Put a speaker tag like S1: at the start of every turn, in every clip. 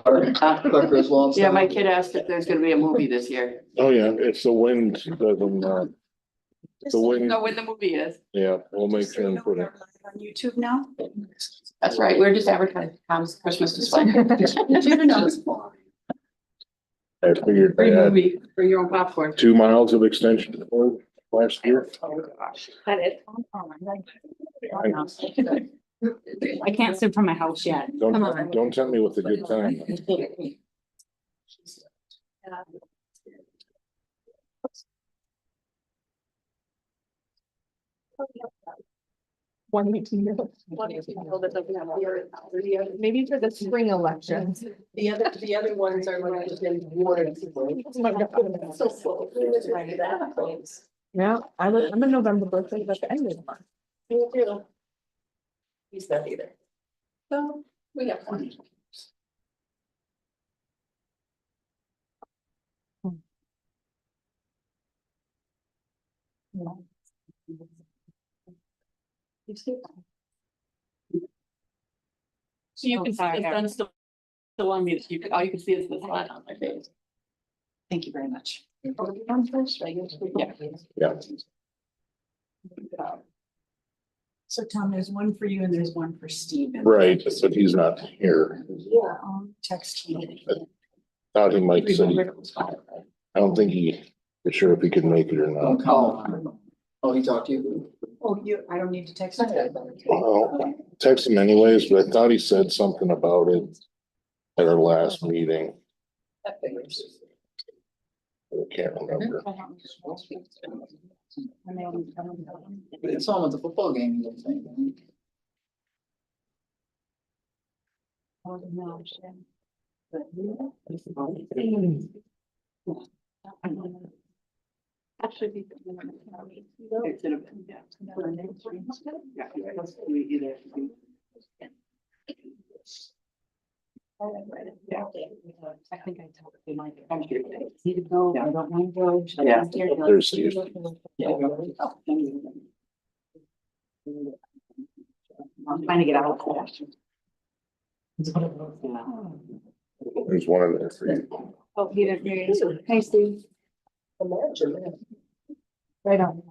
S1: Clark Griswold.
S2: Yeah, my kid asked if there's gonna be a movie this year.
S3: Oh, yeah, if the wind doesn't, the wind,
S2: Know when the movie is.
S3: yeah, we'll make sure and put it.
S4: On YouTube now?
S2: That's right. We're just advertising Tom's Christmas display.
S3: I figured
S2: Free
S3: they had
S2: movie, bring your own popcorn.
S3: 2 miles of extension last year.
S2: Oh, gosh.
S4: I can't sit from my house yet. Come on.
S3: Don't tempt me with a good time.
S5: Maybe for the spring elections.
S6: The other ones are like just in wards. So full.
S5: Yeah, I'm a November birthday, but the end of the month.
S6: Me too. He's not either. So we got plenty.
S2: So you can,
S4: sorry,
S2: if that's still on me, you can, all you can see is the slide on my face.
S4: Thank you very much.
S2: Yeah.
S3: Yeah.
S4: So Tom, there's one for you and there's one for Steven.
S3: Right, but he's not here.
S4: Yeah, text me.
S3: Thought he might say, I don't think he, for sure if he could make it or not.
S1: Oh, he talked to you?
S4: Oh, I don't need to text you.
S3: Well, text him anyways, but I thought he said something about it at our last meeting. I can't remember.
S1: It's on with the football game, you think.
S2: That should be. It should have been, yeah. Yeah, that's either. Yeah.
S4: I think I told you my. Need to go, I don't want to go. Should I
S2: Yeah.
S4: be here?
S3: There's Steve.
S4: I'm trying to get out.
S3: There's one in there for you.
S4: Oh, he didn't hear you. Hey, Steve.
S6: Imagine.
S4: Right on.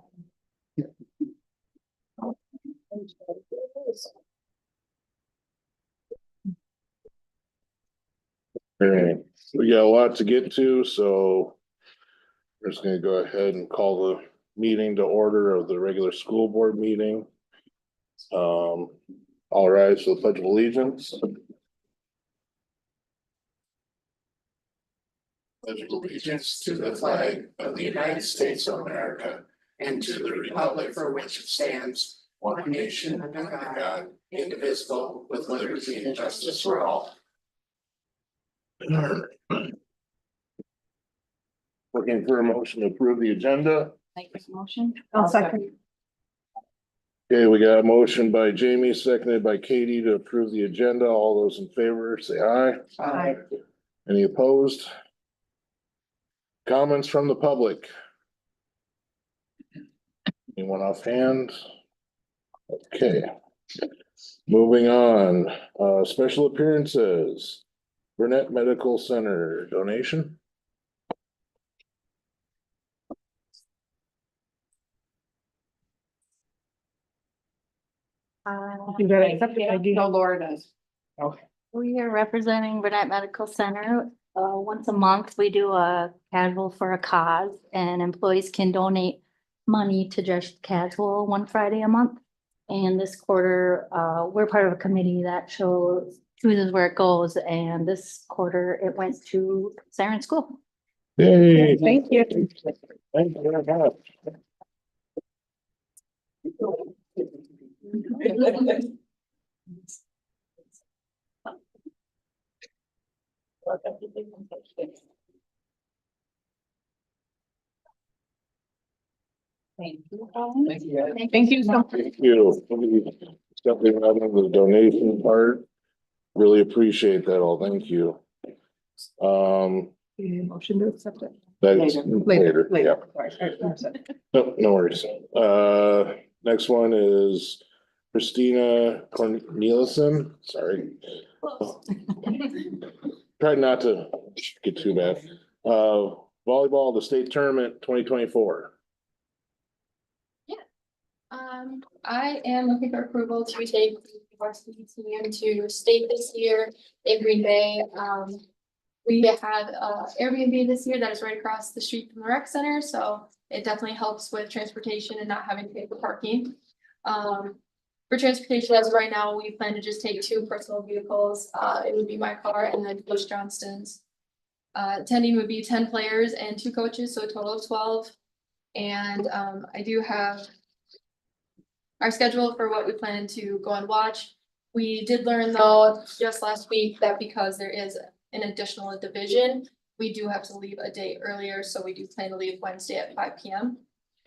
S3: All right, we got a lot to get to, so we're just gonna go ahead and call the meeting to order of the regular school board meeting. All rise for the pledge of allegiance. Pledge of allegiance to the flag of the United States of America and to the republic for which it stands, one nation under God, indivisible, with liberty and justice for all. Looking for a motion to approve the agenda.
S4: Make this motion.
S5: I'll second.
S3: Okay, we got a motion by Jamie, seconded by Katie to approve the agenda. All those in favor, say aye.
S5: Aye.
S3: Any opposed? Comments from the public? Anyone offhand? Okay. Moving on, special appearances. Burnett Medical Center donation.
S5: You gotta accept it, I do.
S2: No, Laura does.
S7: We are representing Burnett Medical Center. Once a month, we do a casual for a cause and employees can donate money to Just Casual one Friday a month. And this quarter, we're part of a committee that chooses where it goes. And this quarter, it went to Siren School.
S3: Yay.
S5: Thank you.
S3: Thank you very much.
S4: Thank you.
S1: Thank you, guys.
S5: Thank you so much.
S3: Thank you. Stepping right into the donation part. Really appreciate that all. Thank you.
S5: Motion to accept it.
S3: That's
S5: Later.
S3: later, yeah. No worries. Next one is Christina Corneliuson, sorry. try not to get too bad. Volleyball, the state tournament 2024.
S8: I am looking for approval to take the varsity team to state this year in Green Bay. We have Airbnb this year that is right across the street from the rec center, so it definitely helps with transportation and not having to pay for parking. For transportation, as of right now, we plan to just take 2 personal vehicles. It would be my car and then Coach Johnston's. Attending would be 10 players and 2 coaches, so a total of 12. And I do have our schedule for what we plan to go and watch. We did learn though, just last week, that because there is an additional division, we do have to leave a day earlier, so we do plan to leave Wednesday at 5 p.m.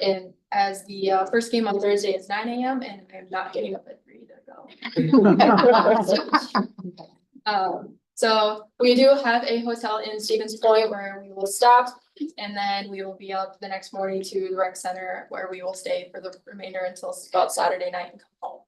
S8: And as the first game on Thursday is 9 a.m. and I'm not getting up at 3 to go. So we do have a hotel in Stevens Point where we will stop, and then we will be up the next morning to the rec center where we will stay for the remainder until about Saturday night and come home.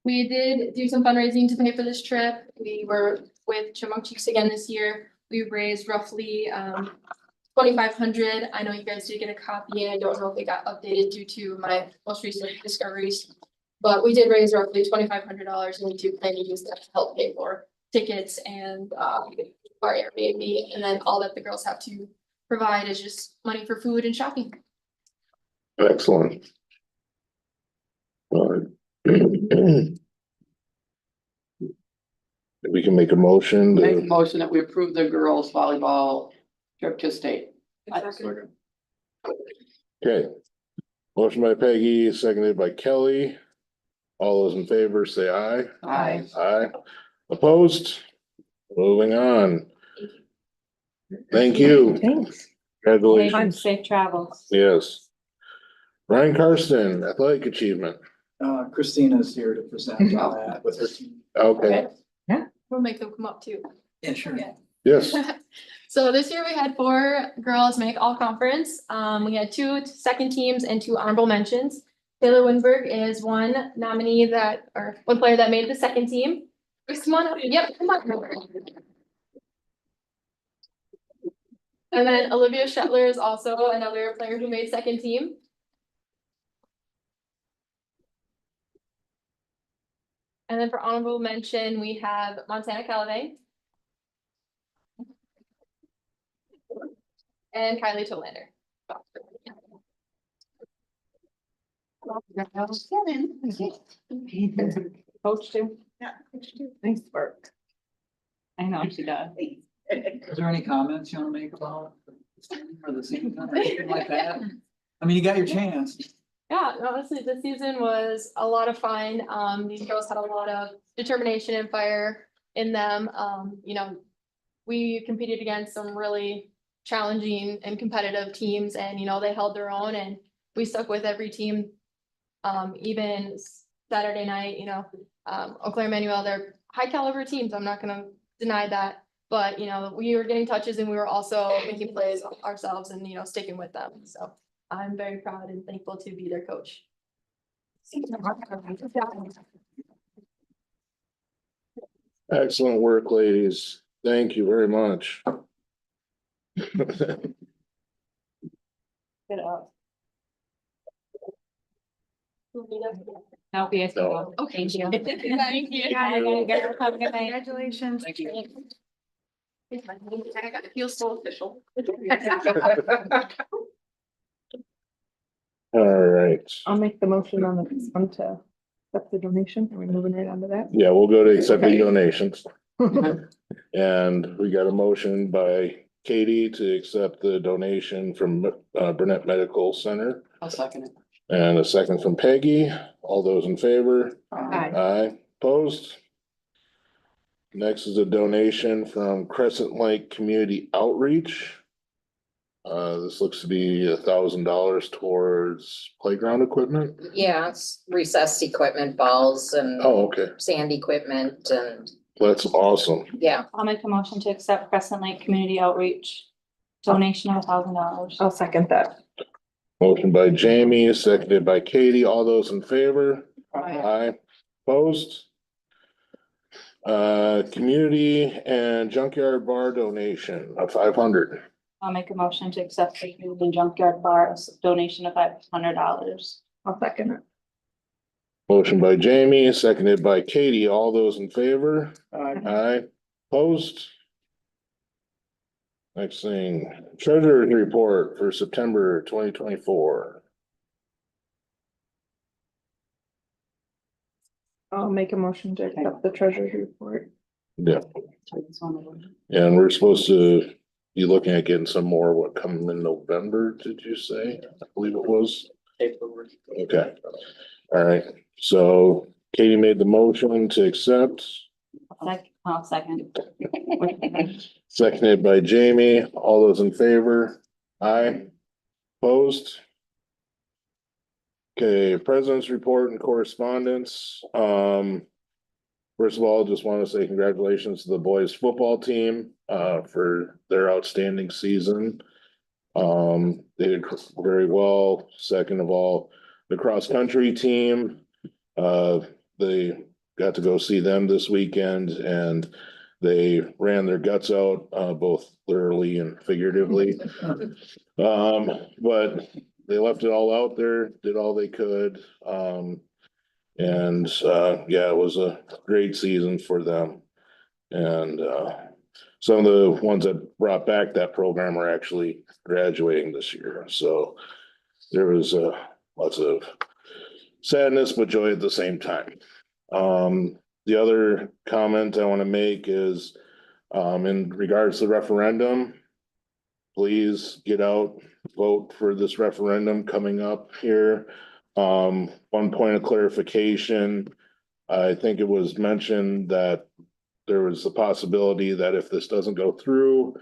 S8: We did do some fundraising to pay for this trip. We were with Chipmunk Cheeks again this year. We raised roughly 2,500. I know you guys did get a copy, and I don't know if it got updated due to my most recent discoveries. But we did raise roughly $2,500, and we do plan to use that to help pay for tickets and our Airbnb. And then all that the girls have to provide is just money for food and shopping.
S3: Excellent. We can make a motion
S2: Make a
S3: to,
S2: motion that we approve the girls volleyball trip to state.
S3: okay. Motion by Peggy, seconded by Kelly. All those in favor say aye.
S2: Aye.
S3: Aye. Opposed? Moving on. Thank you.
S5: Thanks.
S3: Congratulations.
S4: Safe travels.
S3: Yes. Ryan Karsten, athletic achievement.
S1: Christina's here to present on that with her team.
S3: Okay,
S8: We'll make them come up too.
S1: Yeah, sure.
S3: yes.
S8: So this year we had 4 girls make all conference. We had 2 second teams and 2 honorable mentions. Taylor Winberg is one nominee or one player that made the second team. Just come on up. Yep, come on. And then Olivia Shetler is also another player who made second team. And then for honorable mention, we have Montana Calavay. And Kylie Tolander.
S4: Coach too.
S5: Yeah. Nice work.
S4: I know she does.
S1: Is there any comments you want to make about or the season or anything like that? I mean, you got your chance.
S8: Yeah, honestly, this season was a lot of fun. These girls had a lot of determination and fire in them. You know, we competed against some really challenging and competitive teams, and you know, they held their own, and we stuck with every team. Even Saturday night, you know, Eau Claire Manuel, they're high caliber teams. I'm not gonna deny that. But, you know, we were getting touches and we were also making plays ourselves and, you know, sticking with them. So I'm very proud and thankful to be their coach.
S3: Excellent work, ladies. Thank you very much.
S4: Get up. No, yes.
S3: No.
S8: Okay.
S4: Thank you.
S8: Thank you.
S4: Have a good night.
S5: Congratulations.
S1: Thank you.
S8: I got to feel so official.
S3: All right.
S5: I'll make the motion on the next one to accept the donation. Are we moving right on to that?
S3: Yeah, we'll go to accepting donations. And we got a motion by Katie to accept the donation from Burnett Medical Center.
S2: I'll second it.
S3: And a second from Peggy. All those in favor?
S5: Aye.
S3: Aye. Opposed? Next is a donation from Crescent Lake Community Outreach. This looks to be $1,000 towards playground equipment.
S6: Yeah, it's recessed equipment, balls and
S3: Oh, okay.
S6: sand equipment and,
S3: That's awesome.
S6: yeah.
S4: I'll make a motion to accept Crescent Lake Community Outreach donation of $1,000.
S5: I'll second that.
S3: Motion by Jamie, seconded by Katie. All those in favor?
S2: Aye.
S3: Aye. Opposed? Community and junkyard bar donation of 500.
S4: I'll make a motion to accept the Community Junkyard Bar donation of $500.
S5: I'll second it.
S3: Motion by Jamie, seconded by Katie. All those in favor?
S2: Uh,
S3: Aye. Opposed? Next thing, treasurer's report for September 2024.
S5: I'll make a motion to accept the treasurer's report.
S3: Yeah, and we're supposed to be looking at getting some more, what, coming in November, did you say? I believe it was. Okay, all right, so Katie made the motion to accept,
S4: I'll second.
S3: seconded by Jamie. All those in favor? Aye. Opposed? Okay, president's report and correspondence. First of all, just want to say congratulations to the boys football team for their outstanding season. They did very well. Second of all, the cross country team, they got to go see them this weekend and they ran their guts out, both literally and figuratively. But they left it all out there, did all they could. And yeah, it was a great season for them. And some of the ones that brought back that program are actually graduating this year. So there was lots of sadness, but joy at the same time. The other comment I want to make is in regards to the referendum, please get out, vote for this referendum coming up here. One point of clarification, I think it was mentioned that there was the possibility that if this doesn't go through,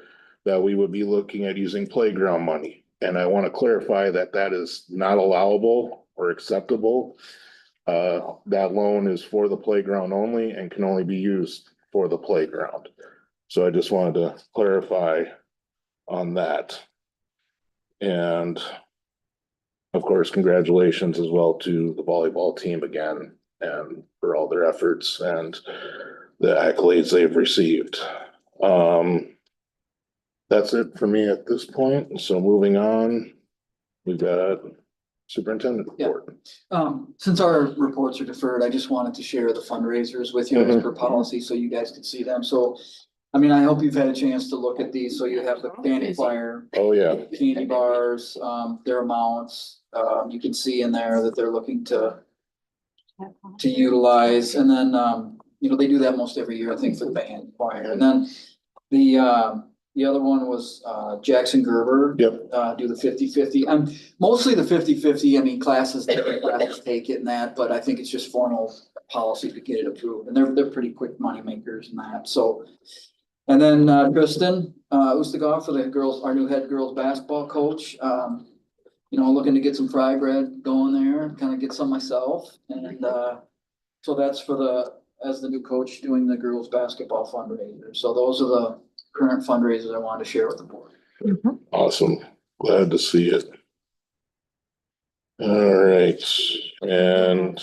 S3: that we would be looking at using playground money. And I want to clarify that that is not allowable or acceptable. That loan is for the playground only and can only be used for the playground. So I just wanted to clarify on that. And of course, congratulations as well to the volleyball team again and for all their efforts and the accolades they've received. That's it for me at this point. So moving on, we've got superintendent report.
S1: Since our reports are deferred, I just wanted to share the fundraisers with you as per policy, so you guys could see them. So, I mean, I hope you've had a chance to look at these. So you have the candy flyer,
S3: Oh, yeah.
S1: candy bars, their amounts. You can see in there that they're looking to utilize. And then, you know, they do that most every year, I think, for the band choir. And then the other one was Jackson Gerber.
S3: Yep.
S1: Do the 50-50. Mostly the 50-50. I mean, classes take it and that, but I think it's just formal policy to get it approved. And they're pretty quick money makers and that. So, and then Kristen Ustagoff for the girls, our new head girls basketball coach. You know, looking to get some fry bread going there, kind of get some myself. And so that's for as the new coach doing the girls basketball fundraiser. So those are the current fundraisers I wanted to share with the board.
S3: Awesome. Glad to see it. All right. And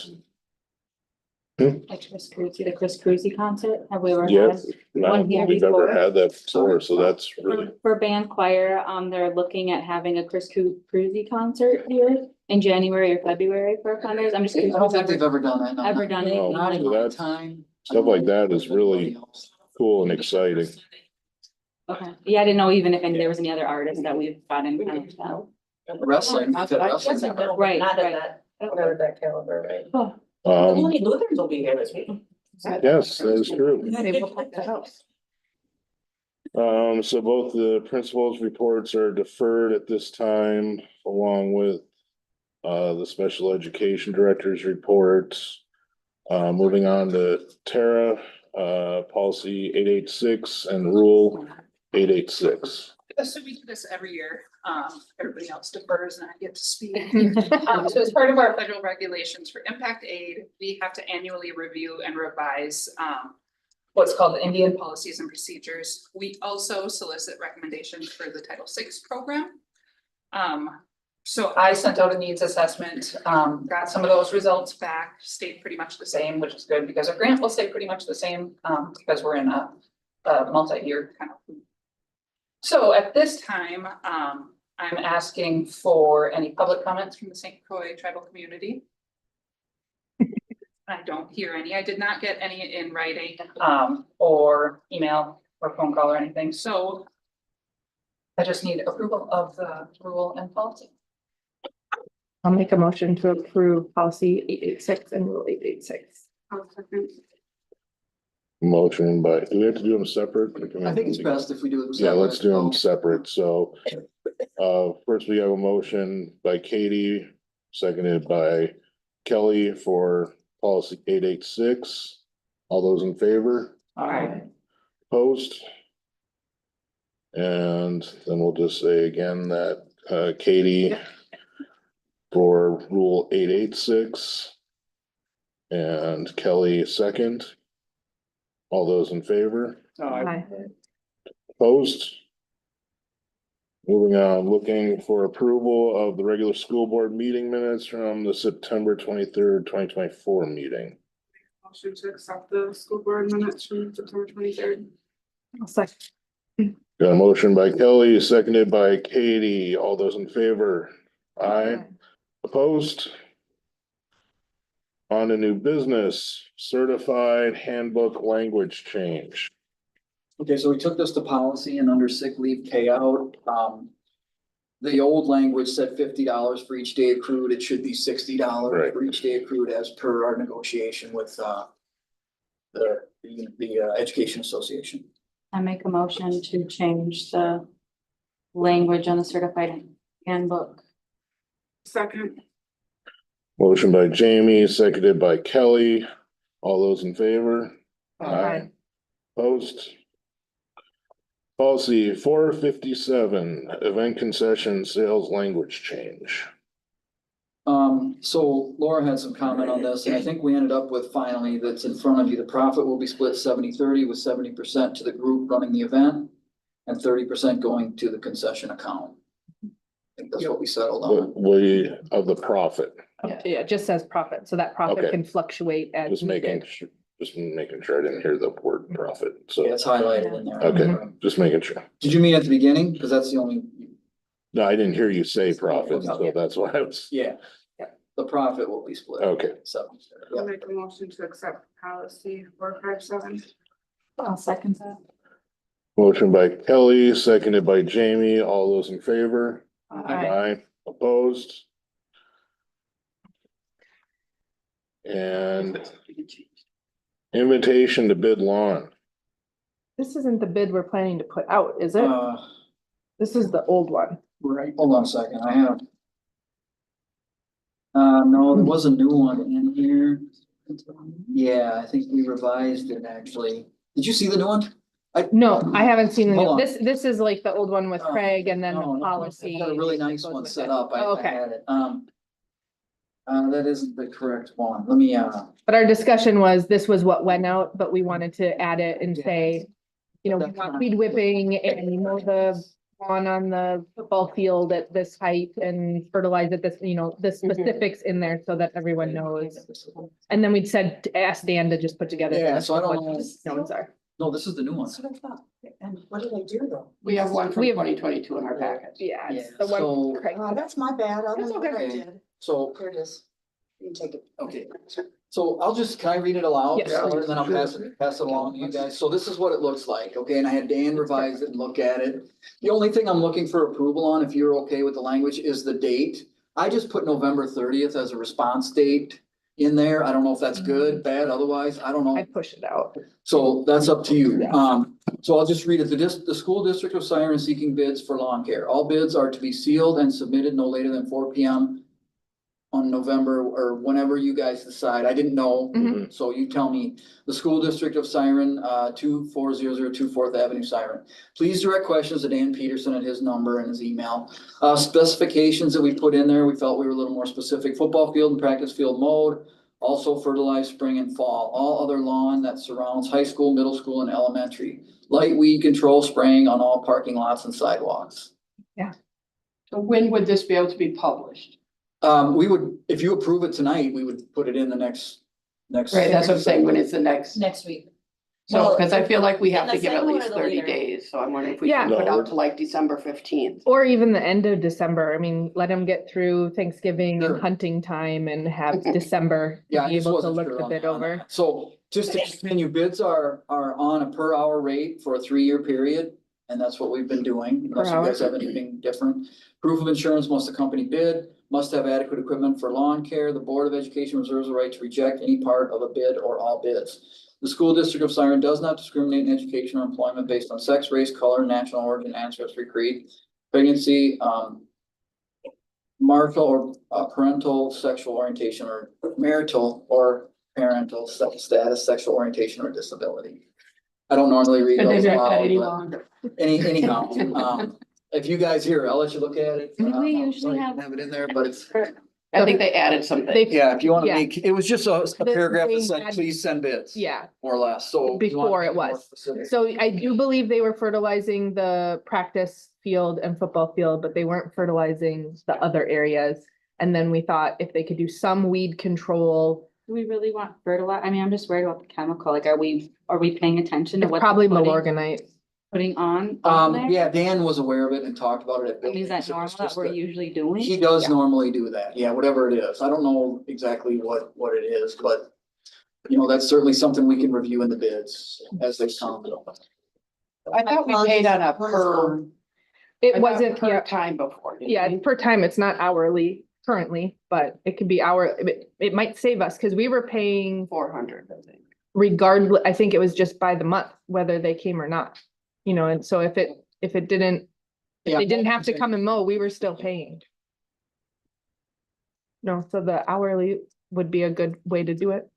S4: Like Chris Cruzy, the Chris Cruzy concert, have we ever had?
S3: yes,
S4: One year
S3: we've never
S4: before.
S3: had that before, so that's really,
S4: For band choir, they're looking at having a Chris Cruzy concert here in January or February for a fundraiser. I'm just
S1: I
S4: curious.
S1: don't think they've ever done that. no.
S4: Ever done it?
S3: No.
S1: Not in my
S3: That's-
S1: time.
S3: stuff like that is really cool and exciting.
S4: Okay, yeah, I didn't know even if there was any other artists that we've got in kind of.
S1: Wrestling.
S6: I guess I know, but
S4: Right,
S6: not at
S4: right.
S6: that, not at that caliber, right?
S4: Oh,
S6: Only Lutherans will be here this week.
S3: Yes, that is true.
S5: They will pack the house.
S3: So both the principals' reports are deferred at this time, along with the special education director's reports. Moving on to Tara, policy 886 and rule 886.
S2: So we do this every year. Everybody else defers and I get to speak. So as part of our federal regulations for impact aid, we have to annually review and revise what's called the Indian policies and procedures. We also solicit recommendations for the Title VI program. So I sent out a needs assessment, got some of those results back, stayed pretty much the same, which is good because our grant will stay pretty much the same, because we're in a multi-year kind of. So at this time, I'm asking for any public comments from the St. Croix tribal community. I don't hear any. I did not get any in writing, or email or phone call or anything, so I just need approval of the rule and policy.
S5: I'll make a motion to approve policy 886 and rule 886.
S9: Motion by, do we have to do them separate?
S1: I think it's best if we do them
S9: Yeah, let's
S1: separate.
S9: do them separate. So, first we have a motion by Katie, seconded by Kelly for policy 886. All those in favor?
S5: Aye.
S9: Opposed? And then we'll just say again that, Katie for rule 886. And Kelly second. All those in favor?
S5: Aye.
S9: Opposed? Moving on, looking for approval of the regular school board meeting minutes from the September 23rd, 2024 meeting.
S2: Motion to accept the school board minutes from September 23rd.
S5: I'll second.
S9: Got a motion by Kelly, seconded by Katie. All those in favor? Aye. Opposed? On to new business, certified handbook language change.
S1: Okay, so we took this to policy and under sick leave payout, the old language said $50 for each day accrued. It should be $60
S9: Right.
S1: for each day accrued as per our negotiation with, the Education Association.
S4: I make a motion to change the language on the certified handbook.
S2: Second.
S9: Motion by Jamie, seconded by Kelly. All those in favor?
S5: Aye.
S9: Opposed? Policy 457, event concession sales language change.
S1: So Laura had some comment on this, and I think we ended up with finally that's in front of you. The profit will be split 70-30 with 70% to the group running the event and 30% going to the concession account. I think that's what we settled on.
S9: Of the profit,
S5: Yeah, it just says profit, so that profit
S9: Okay.
S5: can fluctuate as
S9: just making,
S5: needed.
S9: just making sure I didn't hear the word profit, so,
S1: Yeah, it's highlighted in there.
S9: okay, just making sure.
S1: Did you mean at the beginning? Because that's the only,
S9: No, I didn't hear you say profit, so that's why I was,
S1: yeah, the profit will be split.
S9: okay.
S1: So, yeah.
S2: Make a motion to accept policy 457.
S4: I'll second that.
S9: Motion by Kelly, seconded by Jamie. All those in favor?
S5: Aye.
S9: Opposed? And invitation to bid lawn.
S5: This isn't the bid we're planning to put out, is it? This is the old one.
S1: Right, hold on a second, I have. No, there was a new one in here. Yeah, I think we revised it actually. Did you see the new one?
S5: No, I haven't seen the
S1: Hold
S5: new,
S1: on.
S5: this is like the old one with
S1: Oh,
S5: Craig and then the
S1: No, no,
S5: policy.
S1: I've got a really nice
S5: goes
S1: one
S5: with
S1: set
S5: it.
S1: up. I
S5: Okay.
S1: had it. That isn't the correct one. Let me,
S5: But our discussion was, this was what went out, but we wanted to add it and say, you know, we want weed whipping and mow the lawn on the football field at this height and fertilize at this, you know, the specifics in there so that everyone knows. And then we'd said, ask Dan to just put together. the
S1: Yeah,
S5: list
S1: so I
S5: of
S1: don't
S5: what
S1: know.
S5: the Notes are.
S1: no, this is the new one.
S6: That's what I thought. And what did I do though?
S3: We have one from
S5: We have-
S3: 2022 in our packet.
S5: Yeah, it's
S1: Yeah,
S5: the one.
S1: so-
S5: Craig
S6: Oh,
S5: put
S6: that's my bad. I don't
S5: That's
S6: know what I
S1: okay.
S6: did.
S1: So,
S6: Here it is. You can take it.
S1: okay, so I'll just, can I read it aloud?
S5: Yes.
S1: And then I'll pass it along to you guys. So this is what it looks like, okay? And I had Dan revise it and look at it. The only thing I'm looking for approval on, if you're okay with the language, is the date. I just put November 30th as a response date in there. I don't know if that's good, bad, otherwise, I don't know.
S5: I push it out.
S1: So that's up to you. So I'll just read it. The school district of Siren is seeking bids for lawn care. All bids are to be sealed and submitted no later than 4 p.m. on November or whenever you guys decide. I didn't know.
S5: Mhm.
S1: So you tell me. The school district of Siren, 24002 4th Avenue, Siren. Please direct questions to Dan Peterson at his number and his email. Specifications that we put in there, we felt we were a little more specific. Football field and practice field mowed. Also fertilized spring and fall. All other lawn that surrounds high school, middle school, and elementary. Light weed control spraying on all parking lots and sidewalks.
S6: So when would this be able to be published?
S1: We would, if you approve it tonight, we would put it in the next.
S6: Right, that's what I'm saying, when it's the next,
S2: Next week.
S6: so, because I feel like we
S7: In
S6: have
S7: the
S6: to give at
S7: sooner
S6: least
S7: the
S6: 30
S7: later.
S6: days, so I'm wondering if we
S5: Yeah.
S6: can put
S9: No,
S6: out to like December 15th.
S5: Or even the end of December. I mean, let them get through Thanksgiving
S1: Sure.
S5: and hunting time and have December
S1: Yeah,
S5: to
S1: I
S5: be
S1: just
S5: able to
S1: wasn't
S5: look
S1: sure
S5: the
S1: on
S5: bid
S1: that.
S5: over.
S1: So just to continue, bids are on a per hour rate for a 3-year period. And that's what we've been doing, unless you
S5: hour.
S1: guys have anything different. Proof of insurance must accompany bid, must have adequate equipment for lawn care. The Board of Education reserves the right to reject any part of a bid or all bids. The school district of Siren does not discriminate in education or employment based on sex, race, color, national origin, ancestry, creed, pregnancy, marital or parental sexual orientation, or marital or parental status, sexual orientation, or disability. I don't normally read
S6: And
S1: those
S6: then
S1: aloud,
S6: any
S1: but
S6: longer.
S1: anyhow, if you guys here, I'll let you look at it.
S4: We usually
S1: Sorry,
S4: have-
S1: have it in there, but it's,
S6: I think they added something.
S5: They,
S1: yeah, if you wanna
S5: Yeah.
S1: make, it was just a
S5: They-
S1: paragraph that
S5: they
S1: said,
S5: had-
S1: please send bids.
S5: yeah.
S1: More or less, so. if you want
S5: Before
S1: to
S5: it
S1: be more
S5: was.
S1: specific.
S5: So I do believe they were fertilizing the practice field and football field, but they weren't fertilizing the other areas. And then we thought if they could do some weed control,
S4: Do we really want fertilizer? I mean, I'm just worried about the chemical. Like, are we paying attention to
S5: it's
S4: what?
S5: probably
S4: they're
S5: Milorganite.
S4: putting on there?
S1: Yeah, Dan was aware of it and talked about it at.
S4: I mean, is that
S1: buildings. It was
S4: normal that
S1: just
S4: we're
S1: that-
S4: usually doing?
S1: He does
S5: Yeah.
S1: normally do that, yeah, whatever it is. I don't know exactly what it is, but. That's certainly something we can review in the bids as they come.
S6: I thought we paid on a per. I
S5: It
S6: thought
S5: wasn't,
S6: Per
S5: yeah,
S6: time before. didn't
S5: yeah,
S6: we?
S5: per time, it's not hourly currently, but it could be it might save us, because we were paying
S6: 400, I think.
S5: regardless, I think it was just by the month, whether they came or not. And so if it didn't, if they didn't have to come and mow, we were still paying. No, so the hourly would be a good way to do it.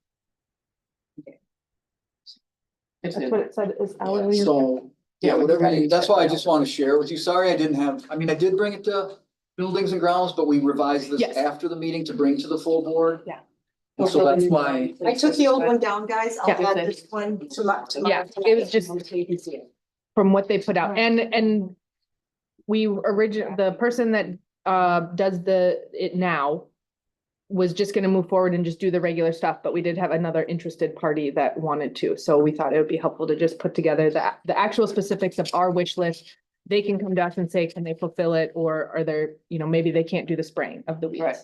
S6: It's
S5: That's
S6: in
S5: what
S6: there.
S5: it said, is
S1: Yeah,
S5: hourly.
S1: so,
S6: Yeah, we
S1: whatever,
S6: gotta
S1: that's
S6: check
S1: why I
S6: it
S1: just
S6: out.
S1: want to share with you. Sorry, I didn't have, I did bring it to buildings and grounds, but we revised this
S5: Yes.
S1: after the meeting to bring to the full board.
S5: Yeah.
S1: And so that's why,
S10: I took the old one down, guys. I'll
S5: Yeah.
S10: add this one to my.
S5: Yeah, it was just
S10: So you can see it.
S5: from what they put out, and the person that does it now was just gonna move forward and just do the regular stuff, but we did have another interested party that wanted to, so we thought it would be helpful to just put together the actual specifics of our wish list. They can come to us and say, can they fulfill it, or are there, maybe they can't do the spraying of the
S6: Right.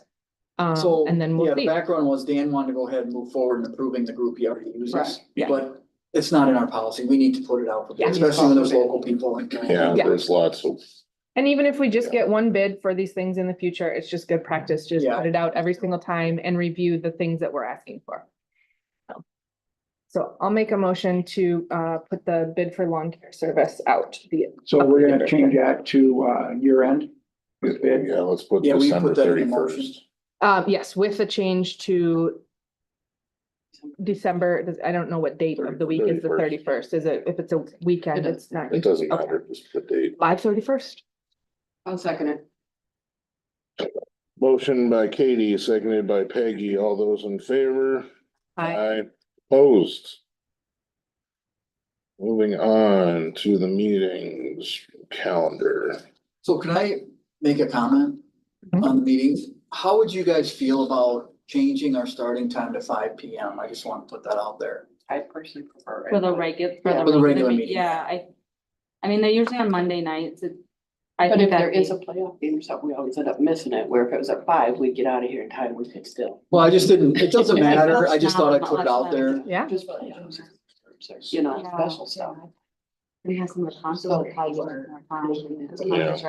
S5: weeds.
S1: so,
S5: And then
S1: yeah,
S5: we'll
S1: the
S5: see.
S1: background was Dan wanted to go ahead and move forward in approving the group he already uses.
S6: Right,
S5: yeah.
S1: But it's not in our policy. We need to put it out, for bid,
S5: Yeah.
S1: especially when there's local people.
S9: Yeah,
S5: Yeah.
S9: there's lots of,
S5: And even if we just get one bid for these things in the future, it's just good practice, just
S1: Yeah.
S5: put it out every single time and review the things that we're asking for. So I'll make a motion to put the bid for lawn care service out.
S11: So we're gonna change that to year end with bid.
S9: yeah, let's put
S1: Yeah, we
S9: December
S1: put that in the
S9: 31st.
S5: Yes, with the change to December, I don't know what date of the week is the 31st. Is it, if it's a weekend,
S6: It
S5: it's not.
S9: It doesn't matter, just the date.
S5: 5/31st.
S6: I'll second it.
S9: Motion by Katie, seconded by Peggy. All those in favor?
S5: Aye.
S9: Opposed. Moving on to the meetings calendar.
S1: So can I make a comment on the meetings? How would you guys feel about changing our starting time to 5 PM? I just want to put that out there.
S6: I personally prefer it.
S4: For the regular,
S6: Yeah.
S1: For the regular meeting.
S4: Yeah, I mean, they're usually on Monday nights. I
S6: But
S4: think
S6: if there
S4: that'd
S6: is a
S4: be-
S6: playoff game or something, we always end up missing it, where if it was at 5, we'd get out of here in time, we could still.
S1: Well, I just didn't, it doesn't matter. I just thought I'd put it out there.
S5: Yeah.
S6: Just, you know,
S4: Yeah,
S6: special stuff.
S4: We have some responsibility.
S9: Yeah.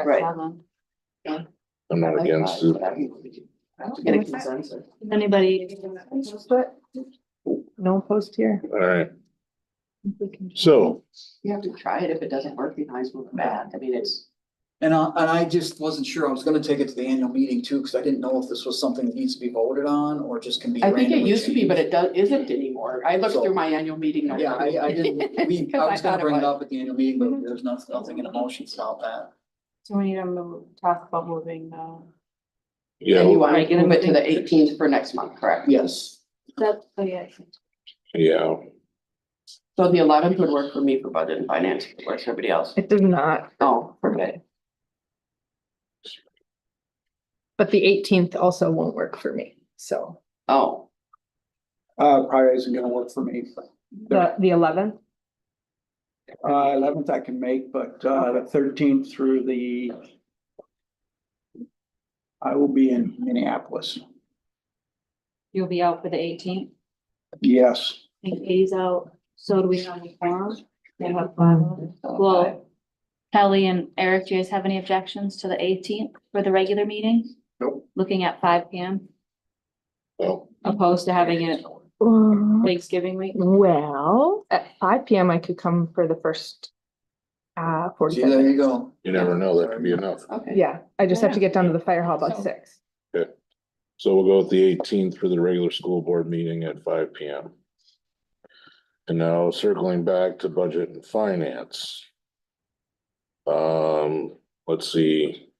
S6: Right.
S4: Does
S9: I'm not against it.
S6: Get a consensus.
S4: anybody?
S5: No post here.
S9: All right, so,
S6: You have to try it. If it doesn't work, you might as well go back. I mean, it's.
S1: And I just wasn't sure. I was gonna take it to the annual meeting too, because I didn't know if this was something that needs to be voted on or just can be.
S6: I think it
S1: randomly
S6: used to be, but
S1: changed.
S6: it isn't anymore. I looked
S1: So-
S6: through my annual meeting. notes.
S1: Yeah, I didn't, I was gonna bring it up at the annual meeting,
S6: Mm-hmm.
S1: but there's nothing in the motions about that.
S4: So we need to talk about moving,
S9: yeah,
S6: And you want to
S4: Regular
S6: move it to the
S4: meeting.
S6: 18th for next month, correct?
S1: Yes.
S4: that, oh yeah.
S9: yeah,
S6: So the 11th would work for me for budget and finance, it works for everybody else.
S5: It does not.
S6: Oh, okay.
S5: But the 18th also won't work for me, so
S6: Oh,
S11: Probably isn't gonna work for me.
S5: the 11th,
S11: 11th I can make, but, the 13th through I will be in Minneapolis.
S4: You'll be out for the 18th,
S11: Yes.
S4: and Katie's out, so do we have any forum? They have fun. Well, Kelly and Eric, do you guys have any objections to the 18th for the regular meeting?
S11: Nope.
S4: Looking at 5 PM,
S9: Well,
S4: opposed to having it Thanksgiving week?
S5: well, at 5 PM I could come for the first
S1: See,
S5: 45
S1: there you
S5: minutes.
S1: go.
S9: you never know, that could be enough.
S6: okay.
S5: Yeah, I just have to get down to the fire hall by 6.
S9: So we'll go with the 18th for the regular school board meeting at 5 PM. And now circling back to budget and finance. Let's see.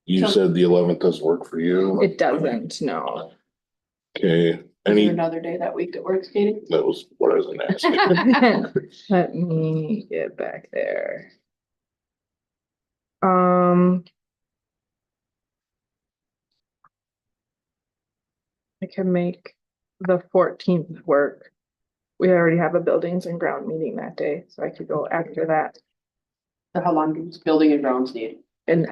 S9: You
S6: So-
S9: said the 11th doesn't work for you.
S5: It doesn't, no.
S9: Okay,
S6: Is there
S9: any,
S6: another day that week that works, Katie?
S9: that was what I was gonna ask.
S5: Let me get back there. I can make the 14th work. We already have a buildings and ground meeting that day, so I could go after that,
S6: So how long does building and grounds need?
S5: an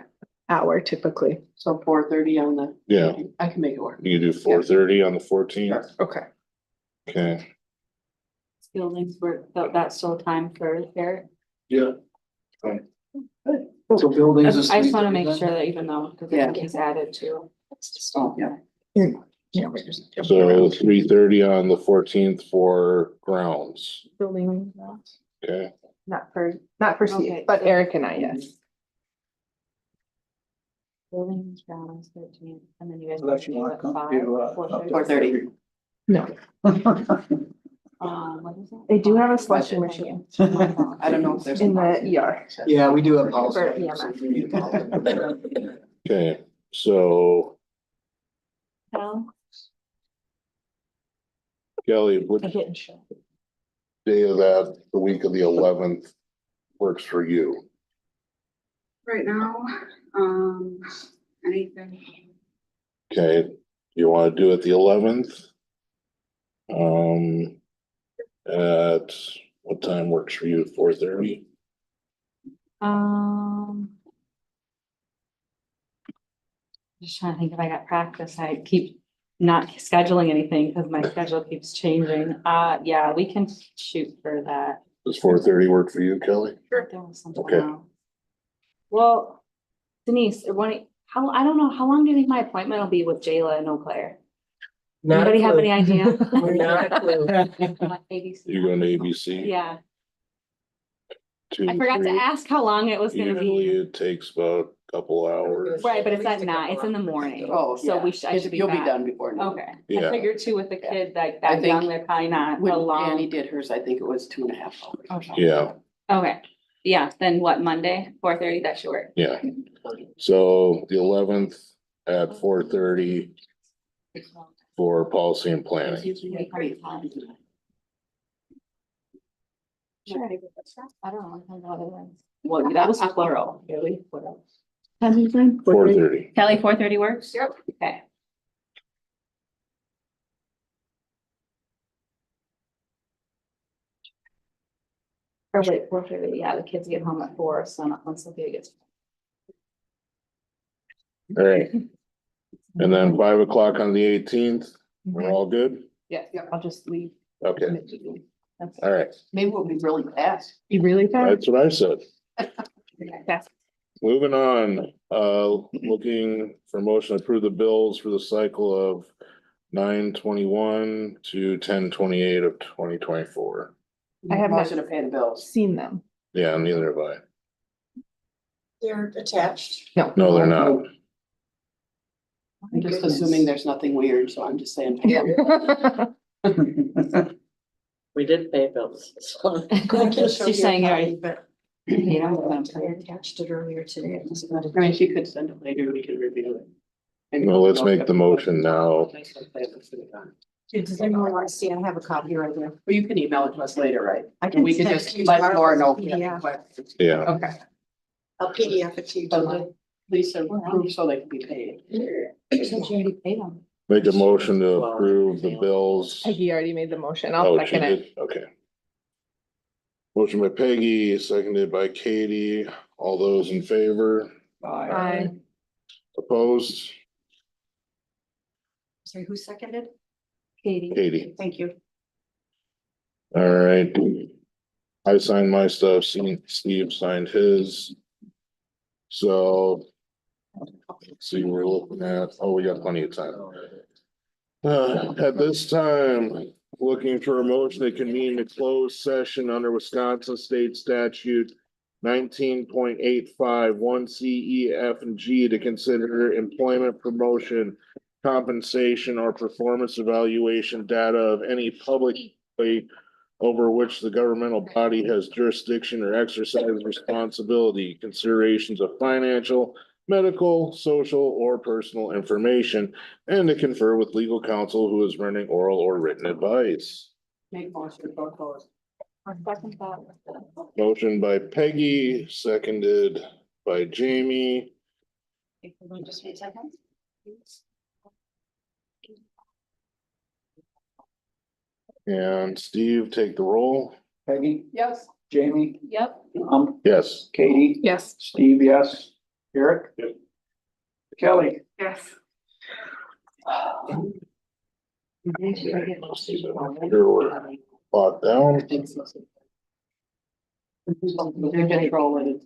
S5: hour typically.
S6: So 4:30 on the.
S9: Yeah.
S6: I can make it work.
S9: You do 4:30 on the 14th?
S5: Okay.
S9: Okay,
S4: Buildings were, that's still time for Eric.
S9: yeah,
S1: So buildings is.
S4: I just wanna make sure that even though, because
S6: Yeah.
S4: it gets added to.
S6: Oh, yeah.
S5: Yeah, we're just jumping
S9: so
S5: around.
S9: 3:30 on the 14th for grounds,
S5: Building,
S9: okay?
S5: not for Steve,
S4: Okay,
S5: but
S4: so-
S5: Eric and I, yes.
S4: Buildings, grounds, 13, and then you guys.
S11: Unless you wanna
S4: do
S11: come
S4: it at
S11: to,
S4: 5,
S6: 4:30.
S5: No,
S4: what is it?
S5: they do have a slushy machine
S6: I don't know if there's.
S5: in the ER.
S1: Yeah, we do have policy.
S5: For EMS.
S9: Okay, so
S4: Well,
S9: Kelly,
S5: I
S9: which
S5: didn't show.
S9: day of that, the week of the 11th works for you?
S2: Right now, anything.
S9: Okay, you wanna do it the 11th? At what time works for you? 4:30?
S4: Just trying to think if I got practice, I keep not scheduling anything because my schedule keeps changing. Yeah, we can shoot for that.
S9: Does 4:30 work for you, Kelly?
S4: There was something
S9: Okay.
S4: else. Well, Denise, I don't know, how long do you think my appointment will be with Jayla and Eau Claire?
S10: Not a
S4: Anybody have
S10: clue.
S4: any idea?
S10: Not a clue.
S4: ABC.
S9: You're going to ABC?
S4: Yeah,
S9: 2,
S4: I forgot to
S9: 3.
S4: ask how long it was gonna
S9: Usually
S4: be.
S9: it takes about a couple hours.
S4: Right, but it's at night, it's in the morning.
S6: Oh,
S4: So
S6: yeah.
S4: I should be
S6: You'll be
S4: back.
S6: done before. noon.
S4: Okay, I
S9: Yeah.
S4: figured too with the kid like
S6: I
S4: that
S6: think
S4: young, they're probably not
S6: When
S4: a long.
S6: Annie did hers, I think it was 2.5 hours.
S4: Okay.
S9: Yeah,
S4: Okay, yeah, then what, Monday, 4:30, that should work.
S9: yeah. So the 11th at 4:30 for policy and planning.
S4: Sure. I don't know. I don't know what it is. Well, that was plural, really. What else? Time you think?
S9: 4:30.
S4: Kelly, 4:30 works? Yep. Okay. Or wait, 4:30, yeah, the kids get home at 4, so not once Sophia gets.
S9: All right. And then 5 o'clock on the 18th, we're all good?
S5: Yeah, I'll just leave.
S9: Okay,
S5: That's
S9: all right.
S6: Maybe we'll be really fast.
S5: You really fast?
S9: That's what I said.
S5: Fast.
S9: Moving on, looking for motion to approve the bills for the cycle of 9/21 to 10/28 of 2024.
S5: I have not-
S6: Motion to pay the bills.
S5: Seen them.
S9: Yeah, neither have I.
S10: They're attached.
S9: No, they're not.
S6: I'm just assuming there's nothing weird, so I'm just saying.
S10: We did pay bills. So.
S4: She's saying, all right.
S10: But
S4: You know,
S10: I attached it earlier today.
S6: I mean, she could send it later, we can review it. And-
S9: Well, let's make the motion now.
S10: Does anyone want to see? I have a copy right there.
S6: Well, you can email it to us later, right?
S10: I can
S6: We can
S10: send
S6: just
S10: it to you
S6: let
S10: tomorrow.
S6: Laura know. if you have
S10: Yeah.
S6: any questions.
S9: Yeah,
S6: Okay.
S10: I'll PDF it to you tomorrow. Lisa approved so they can be paid.
S4: You said you already paid them.
S9: Make a motion to approve the bills.
S5: Peggy already made the motion. I'll
S9: Oh, she
S5: second it.
S9: did, okay. Motion by Peggy, seconded by Katie. All those in favor?
S5: Aye.
S9: Opposed?
S10: Sorry, who seconded?
S4: Katie.
S9: Katie.
S10: Thank you.
S9: All right. I signed my stuff, Steve signed his. So. Let's see, we're looking at, oh, we got plenty of time. At this time, looking for a motion to convene a closed session under Wisconsin State Statute 19.85 1 C, E, F, and G to consider employment promotion, compensation, or performance evaluation data of any publicly over which the governmental body has jurisdiction or exercise responsibility, considerations of financial, medical, social, or personal information, and to confer with legal counsel who is renting oral or written advice.
S10: Make motion for close.
S9: Motion by Peggy, seconded by Jamie.
S10: Just a second.
S9: And Steve, take the roll.
S11: Peggy,
S10: Yes.
S11: Jamie,
S4: Yep.
S9: Yes.
S11: Katie,
S5: Yes.
S11: Steve, yes. Eric? Kelly?
S10: Yes.
S9: Sure, we're locked down.
S10: They're just rolling.